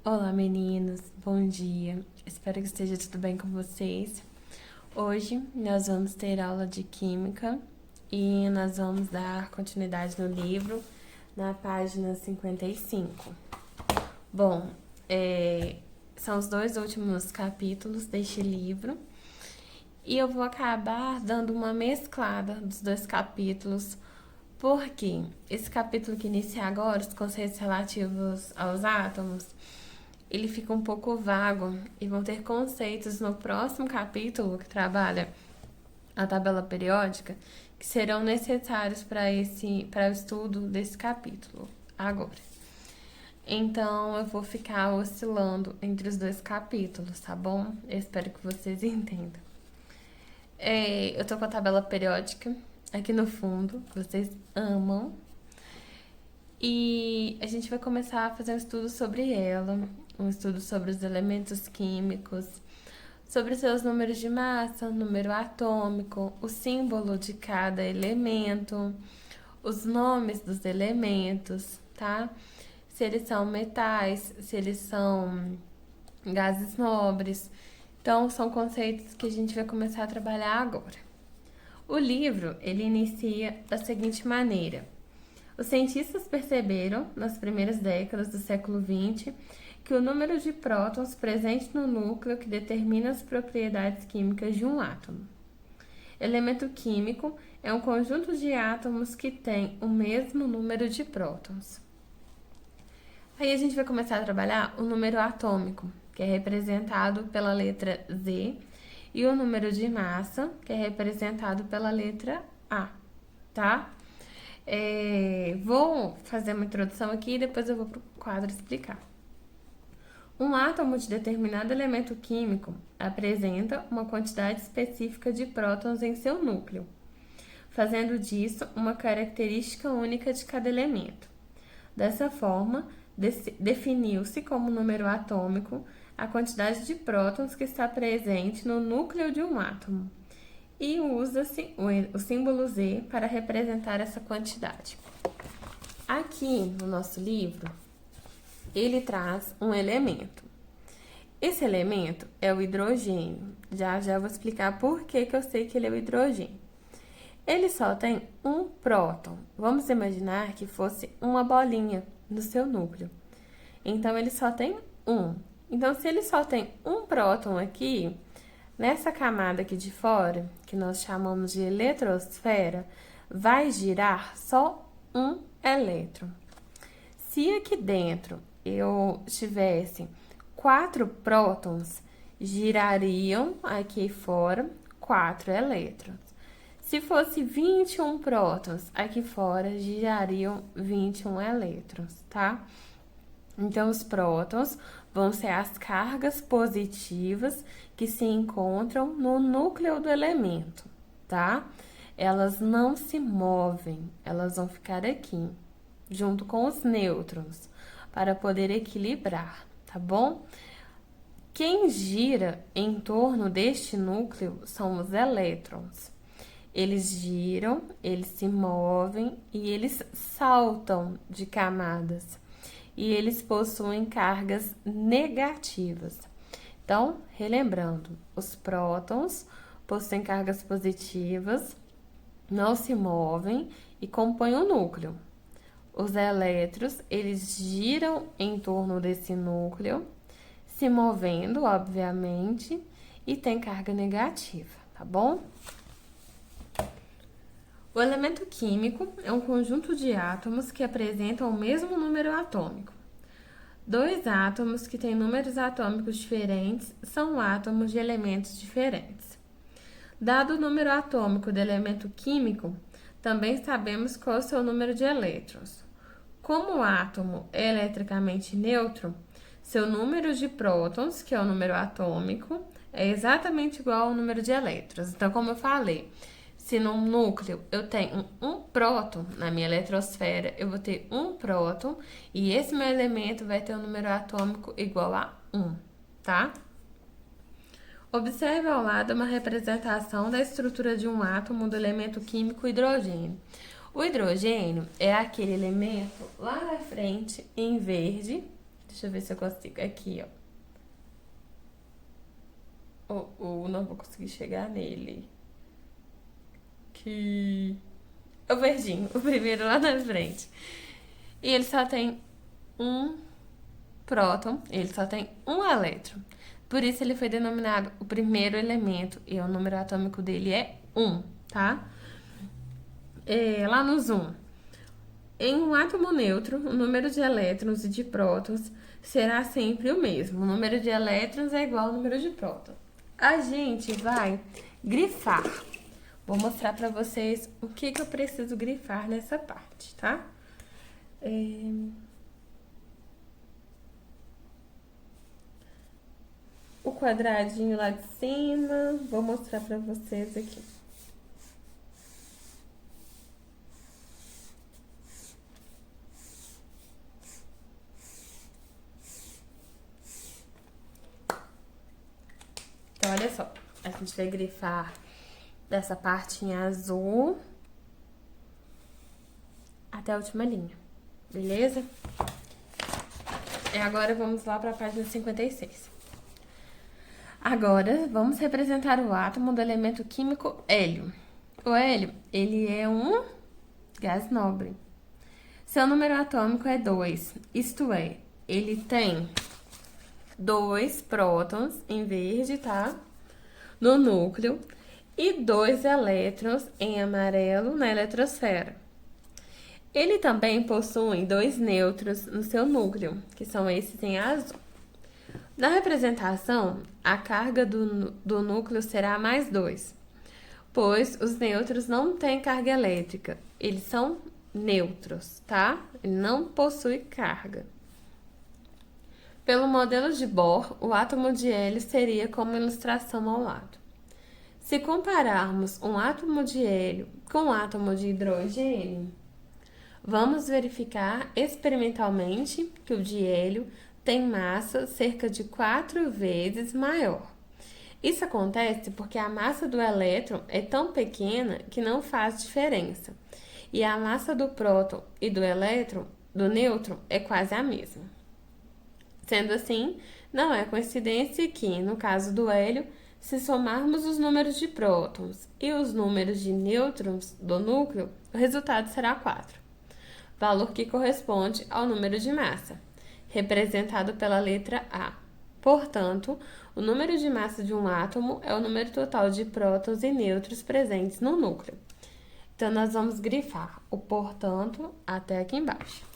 Olá meninos, bom dia. Espero que esteja tudo bem com vocês. Hoje nós vamos ter aula de Química e nós vamos dar continuidade no livro na página 55. Bom, são os dois últimos capítulos deste livro e eu vou acabar dando uma mesclada dos dois capítulos, porque esse capítulo que inicia agora, os conceitos relativos aos átomos, ele fica um pouco vago e vão ter conceitos no próximo capítulo que trabalha a tabela periódica que serão necessários para o estudo desse capítulo agora. Então eu vou ficar oscilando entre os dois capítulos, tá bom? Eu espero que vocês entendam. Eu tô com a tabela periódica aqui no fundo, que vocês amam. E a gente vai começar a fazer um estudo sobre ela, um estudo sobre os elementos químicos, sobre seus números de massa, número atômico, o símbolo de cada elemento, os nomes dos elementos, tá? Se eles são metais, se eles são gases nobres. Então, são conceitos que a gente vai começar a trabalhar agora. O livro, ele inicia da seguinte maneira: os cientistas perceberam, nas primeiras décadas do século XX, que o número de prótons presente no núcleo que determina as propriedades químicas de um átomo. Elemento químico é um conjunto de átomos que tem o mesmo número de prótons. Aí a gente vai começar a trabalhar o número atômico, que é representado pela letra Z, e o número de massa, que é representado pela letra A, tá? Vou fazer uma introdução aqui e depois eu vou para o quadro explicar. Um átomo de determinado elemento químico apresenta uma quantidade específica de prótons em seu núcleo, fazendo disso uma característica única de cada elemento. Dessa forma, definiu-se como número atômico a quantidade de prótons que está presente no núcleo de um átomo, e usa-se o símbolo Z para representar essa quantidade. Aqui no nosso livro, ele traz um elemento. Esse elemento é o hidrogênio. Já eu vou explicar por que eu sei que ele é o hidrogênio. Ele só tem um próton. Vamos imaginar que fosse uma bolinha no seu núcleo. Então, ele só tem um. Então, se ele só tem um próton aqui, nessa camada aqui de fora, que nós chamamos de eletrosfera, vai girar só um elétron. Se aqui dentro eu tivesse 4 prótons, girariam aqui fora 4 elétrons. Se fosse 21 prótons, aqui fora girariam 21 elétrons, tá? Então, os prótons vão ser as cargas positivas que se encontram no núcleo do elemento, tá? Elas não se movem, elas vão ficar aqui, junto com os nêutrons, para poder equilibrar, tá bom? Quem gira em torno deste núcleo são os elétrons. Eles giram, eles se movem e eles saltam de camadas. E eles possuem cargas negativas. Então, relembrando, os prótons possuem cargas positivas, não se movem e compõem o núcleo. Os elétrons, eles giram em torno desse núcleo, se movendo, obviamente, e tem carga negativa, tá bom? O elemento químico é um conjunto de átomos que apresentam o mesmo número atômico. 2 átomos que têm números atômicos diferentes são átomos de elementos diferentes. Dado o número atômico do elemento químico, também sabemos qual é o seu número de elétrons. Como o átomo é eletricamente neutro, seu número de prótons, que é o número atômico, é exatamente igual ao número de elétrons. Então, como eu falei, se no núcleo eu tenho um próton na minha eletrosfera, eu vou ter um próton e esse meu elemento vai ter um número atômico igual a 1, tá? Observe ao lado uma representação da estrutura de um átomo do elemento químico hidrogênio. O hidrogênio é aquele elemento lá na frente, em verde. Deixa eu ver se eu consigo. Aqui, ó. Não vou conseguir chegar nele. Que... O verdinho, o primeiro lá na frente. E ele só tem um próton, ele só tem um elétron. Por isso ele foi denominado o primeiro elemento e o número atômico dele é 1, tá? Lá no zoom. Em um átomo neutro, o número de elétrons e de prótons será sempre o mesmo. O número de elétrons é igual ao número de prótons. A gente vai grifar. Vou mostrar para vocês o que eu preciso grifar nessa parte, tá? O quadradinho lá de cima, vou mostrar para vocês aqui. Então, olha só, a gente vai grifar dessa parte em azul até a última linha, beleza? E agora vamos lá para a página 56. Agora, vamos representar o átomo do elemento químico hélio. O hélio, ele é um gás nobre. Seu número atômico é 2, isto é, ele tem 2 prótons em verde, tá? No núcleo e 2 elétrons em amarelo na eletrosfera. Ele também possui 2 nêutrons no seu núcleo, que são esses em azul. Na representação, a carga do núcleo será mais 2, pois os nêutrons não têm carga elétrica, eles são neutros, tá? Ele não possui carga. Pelo modelo de Bohr, o átomo de hélio seria como ilustração ao lado. Se compararmos um átomo de hélio com um átomo de hidrogênio, vamos verificar experimentalmente que o de hélio tem massa cerca de 4 vezes maior. Isso acontece porque a massa do elétron é tão pequena que não faz diferença, e a massa do próton e do nêutron, é quase a mesma. Sendo assim, não é coincidência que, no caso do hélio, se somarmos os números de prótons e os números de nêutrons do núcleo, o resultado será 4, valor que corresponde ao número de massa, representado pela letra A. Portanto, o número de massa de um átomo é o número total de prótons e nêutrons presentes no núcleo. Então, nós vamos grifar o portanto até aqui embaixo.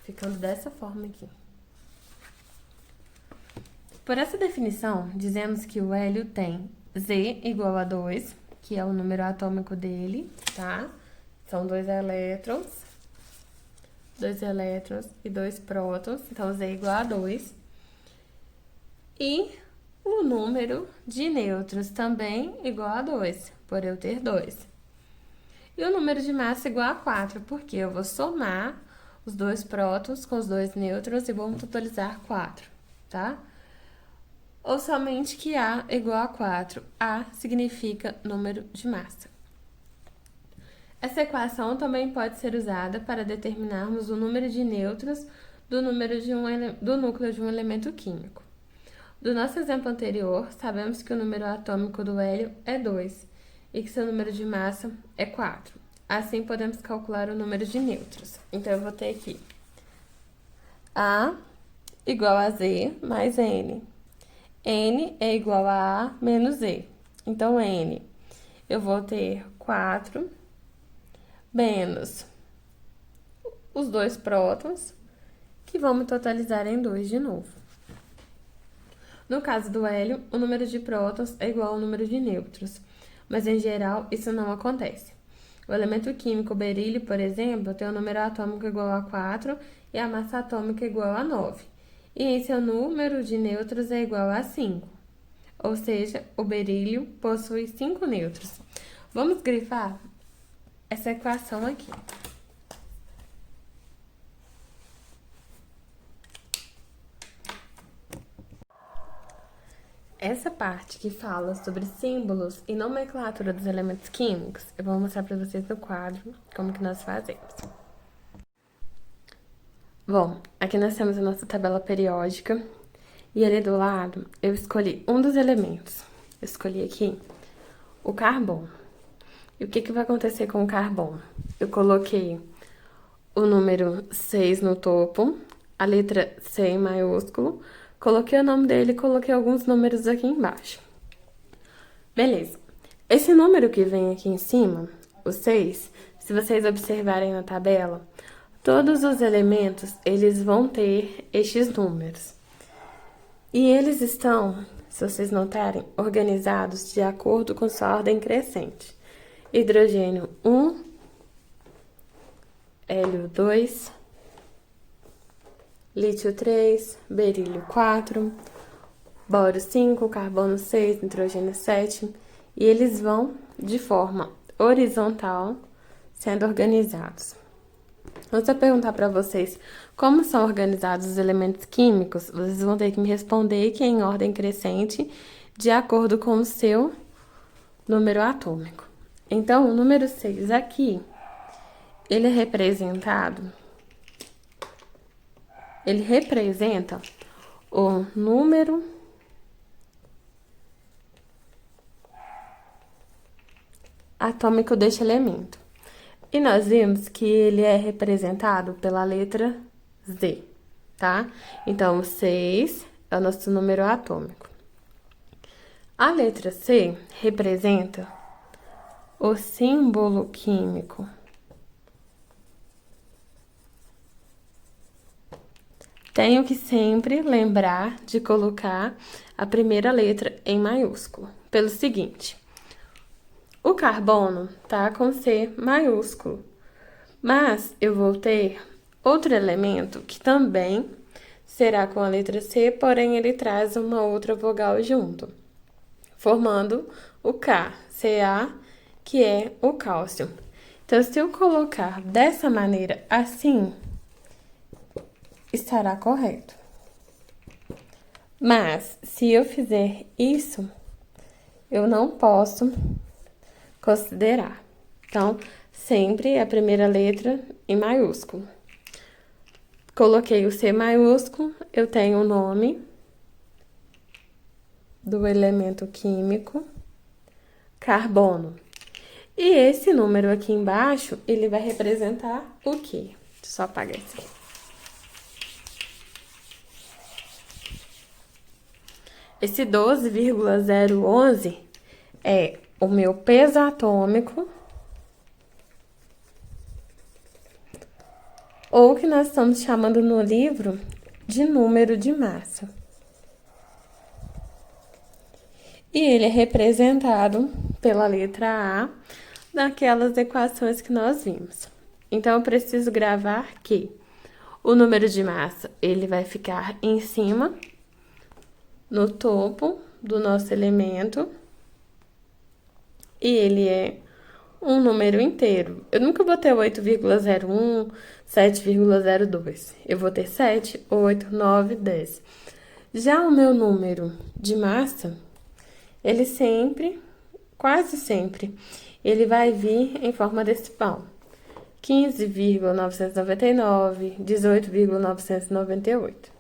Ficando dessa forma aqui. Por essa definição, dizemos que o hélio tem Z igual a 2, que é o número atômico dele, tá? São 2 elétrons e 2 prótons, então Z igual a 2. E o número de nêutrons também igual a 2, por eu ter 2. E o número de massa igual a 4, porque eu vou somar os 2 prótons com os 2 nêutrons e vamos totalizar 4, tá? Ou somente que A igual a 4. A significa número de massa. Essa equação também pode ser usada para determinarmos o número de nêutrons do núcleo de um elemento químico. Do nosso exemplo anterior, sabemos que o número atômico do hélio é 2 e que seu número de massa é 4. Assim, podemos calcular o número de nêutrons. Então, eu vou ter aqui A igual a Z mais N. N é igual a menos E. Então, N, eu vou ter 4 menos os 2 prótons, que vão me totalizar em 2 de novo. No caso do hélio, o número de prótons é igual ao número de nêutrons, mas em geral isso não acontece. O elemento químico berílio, por exemplo, tem o número atômico igual a 4 e a massa atômica igual a 9. E em seu número de nêutrons é igual a 5. Ou seja, o berílio possui 5 nêutrons. Vamos grifar essa equação aqui. essa parte que fala sobre símbolos e nomenclatura dos elementos químicos, eu vou mostrar para vocês no quadro como que nós fazemos. Bom, aqui nós temos a nossa tabela periódica e ali do lado eu escolhi um dos elementos. Eu escolhi aqui o carbono. E o que vai acontecer com o carbono? Eu coloquei o número 6 no topo, a letra C em maiúsculo, coloquei o nome dele e coloquei alguns números aqui embaixo. Beleza. Esse número que vem aqui em cima, o 6, se vocês observarem na tabela, todos os elementos, eles vão ter estes números. E eles estão, se vocês notarem, organizados de acordo com sua ordem crescente. Hidrogênio 1, hélio 2, lítio 3, berílio 4, bório 5, carbono 6, nitrogênio 7, e eles vão de forma horizontal sendo organizados. Antes de eu perguntar para vocês como são organizados os elementos químicos, vocês vão ter que me responder que é em ordem crescente, de acordo com o seu número atômico. Então, o número 6 aqui, ele representa o número atômico deste elemento. E nós vimos que ele é representado pela letra Z, tá? Então, o 6 é o nosso número atômico. A letra C representa o símbolo químico. Tenho que sempre lembrar de colocar a primeira letra em maiúsculo, pelo seguinte: o carbono tá com C maiúsculo, mas eu vou ter outro elemento que também será com a letra C, porém ele traz uma outra vogal junto, formando o K, Ca, que é o cálcio. Então, se eu colocar dessa maneira assim, estará correto. Mas, se eu fizer isso, eu não posso considerar. Então, sempre a primeira letra em maiúsculo. Coloquei o C maiúsculo, eu tenho o nome do elemento químico, carbono. E esse número aqui embaixo, ele vai representar o quê? Deixa eu só apagar isso aqui. Esse 12,011 é o meu peso atômico, ou que nós estamos chamando no livro de número de massa. E ele é representado pela letra A naquelas equações que nós vimos. Então, eu preciso gravar que o número de massa, ele vai ficar em cima, no topo do nosso elemento, e ele é um número inteiro. Eu nunca vou ter 8,01, 7,02. Eu vou ter 7, 8, 9, 10. Já o meu número de massa, ele sempre, quase sempre, ele vai vir em forma decimal. 15,999, 18,998.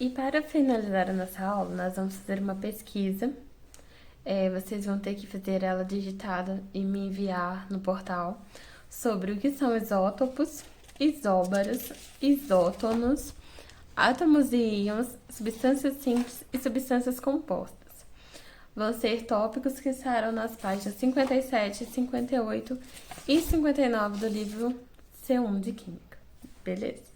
E para finalizar a nossa aula, nós vamos fazer uma pesquisa. Vocês vão ter que fazer ela digitada e me enviar no portal sobre o que são isótopos, isóbaros, isótonos, átomos e íons, substâncias simples e substâncias compostas. Vão ser tópicos que estarão nas páginas 57, 58 e 59 do livro C1 de Química. Beleza?